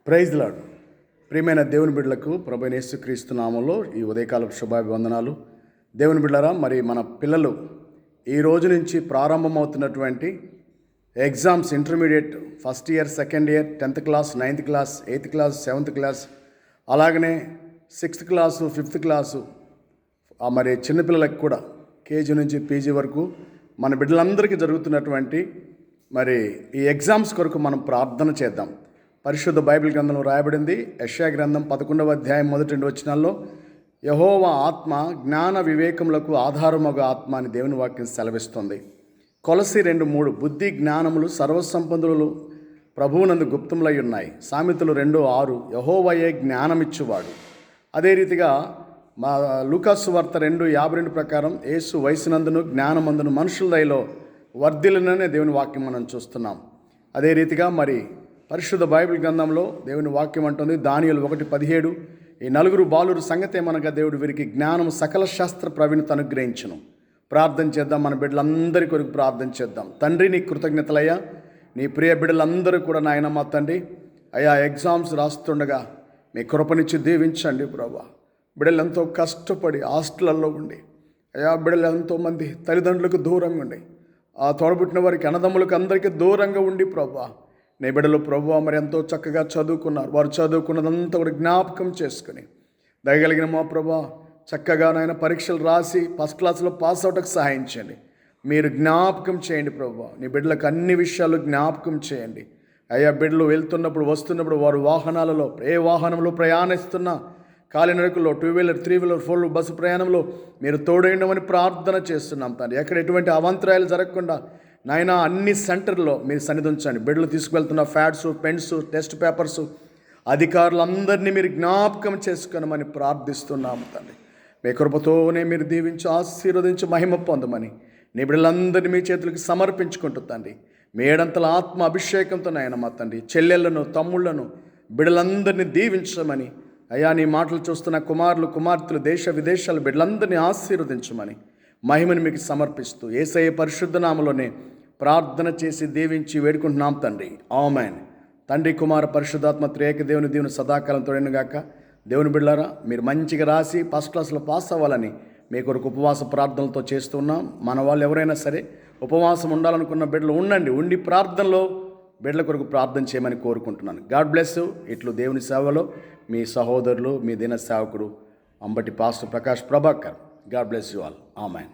Praise lord. ప్రియమైన దేవుని బిడ్డలకు ప్రభువైన యేసుక్రీస్తు నామములో ఈ ఉదయకాలపు శుభాభివందనాలు. దేవుని బిడ్డలారా, మరి మన పిల్లలు ఈ రోజు నుంచి ప్రారంభమవుతున్నటువంటి exams, intermediate first year, second year, 10th class, 9th class, 8th class, 7th class, అలాగనే 6th క్లాసు, 5th క్లాసు, మరి చిన్నపిల్లలకు కూడా కేజీ నుంచి పీజీ వరకు మన బిడ్డలందరికీ జరుగుతున్నటువంటి మరి ఈ ఎగ్జామ్స్ కొరకు మనం ప్రార్థన చేద్దాం. పరిశుద్ధ బైబిల్ గ్రంథంలో రాయబడింది. యెషయా గ్రంథం 11వ అధ్యాయం 1-2 వచనాల్లో యెహోవా ఆత్మ జ్ఞాన వివేకములకు ఆధారముగా ఆత్మ అని దేవుని వాక్యం సెలవిస్తుంది. కొలసి 2:3 బుద్ధి జ్ఞానములు సర్వసంపదలు ప్రభువునందు గుప్తములై ఉన్నాయి. సామెతలు 2:6 యెహోవాయే జ్ఞానమిచ్చువాడు. అదే రీతిగా మా లూకాసు వార్త 2:52 ప్రకారం యేసు వయసునందును జ్ఞానమందును మనుషుల దయలో వర్ధిల్లుననే దేవుని వాక్యం మనం చూస్తున్నాం. అదే రీతిగా మరి పరిశుద్ధ బైబిల్ గ్రంథంలో దేవుని వాక్యం అంటుంది, దానియేలు 1:17 ఈ నలుగురు బాలురు సంగతే మనగా దేవుడు వీరికి జ్ఞానం సకల శాస్త్ర ప్రవీణత అనుగ్రహించును. ప్రార్థన చేద్దాం. మన బిడ్డలందరి కొరకు ప్రార్థన చేద్దాం. తండ్రి, నీ కృతజ్ఞతలయ్యా. నీ ప్రియ బిడ్డలందరూ కూడా నాయన మా తండ్రి అయ్యా ఎగ్జామ్స్ రాస్తుండగా మీ కృపనిచ్చి దీవించండి ప్రభా. బిడ్డలు ఎంతో కష్టపడి హాస్టల్లో ఉండి అయ్యా, బిడ్డలు ఎంతోమంది తల్లిదండ్రులకు దూరంగా ఉండి ఆ తోడబుట్టిన వారికి అన్నదమ్ములకు అందరికీ దూరంగా ఉండి ప్రభా, నీ బిడ్డలు ప్రభువా మరి ఎంతో చక్కగా చదువుకున్నారు. వారు చదువుకున్నదంతా కూడా జ్ఞాపకం చేసుకుని దయగలిగిన మా ప్రభా చక్కగా నాయన పరీక్షలు రాసి ఫస్ట్ క్లాస్లో పాస్ అవుట్కి సహాయం చేయండి. మీరు జ్ఞాపకం చేయండి ప్రభువా. నీ బిడ్డలకు అన్ని విషయాలు జ్ఞాపకం చేయండి అయ్యా. బిడ్డలు వెళ్తున్నప్పుడు వస్తున్నప్పుడు వారు వాహనాలలో ఏ వాహనంలో ప్రయాణిస్తున్నా, కాలినడకలో, 2-wheeler, 3-wheeler, 4-wheeler బస్సు ప్రయాణంలో మీరు తోడైండమని ప్రార్థన చేస్తున్నాం తండ్రి. ఎక్కడ ఎటువంటి అవాంతరాయాలు జరగకుండా నాయన అన్ని సెంటర్లో మీరు సన్నిధించండి. బిడ్డలు తీసుకువెళ్తున్న ఫ్యాడ్స్, పెన్స్, టెస్ట్ పేపర్స్, అధికారులందరినీ మీరు జ్ఞాపకం చేసుకోనమని ప్రార్థిస్తున్నాము తండ్రి. మీ కృపతోనే మీరు దీవించి ఆశీర్వదించి మహిమ పొందమని నీ బిడ్డలందరినీ మీ చేతులకు సమర్పించుకుంటూ తండ్రి, మీ ఏడంతల ఆత్మ అభిషేకంతో నాయన మా తండ్రి చెల్లెళ్లను, తమ్ముళ్లను, బిడ్డలందరినీ దీవించమని అయ్యా, నీ మాటలు చూస్తున్న కుమారులు, కుమార్తెలు, దేశ విదేశాల బిడ్డలందరినీ ఆశీర్వదించమని మహిమని మీకు సమర్పిస్తూ యేసయ్య పరిశుద్ధ నామములోనే ప్రార్థన చేసి దీవించి వేడుకుంటున్నాం తండ్రి. ఆమేన్. తండ్రి, కుమార, పరిశుద్ధాత్మ త్రియేక దేవుని సదాకాలం తోడైనగాక. దేవుని బిడ్డలారా, మీరు మంచిగా రాసి ఫస్ట్ క్లాస్లో పాస్ అవ్వాలని మీ కొరకు ఉపవాస ప్రార్థనలతో చేస్తున్నాం. మన వాళ్ళు ఎవరైనా సరే ఉపవాసం ఉండాలనుకున్న బిడ్డలు ఉండి ప్రార్థనలో బిడ్డల కొరకు ప్రార్థన చేయమని కోరుకుంటున్నాను. God bless you. ఇట్లు దేవుని సేవలో మీ సహోదరులు, మీ దిన సేవకుడు Ambati pastor Prakash Prabhakar. God bless you all. Amen.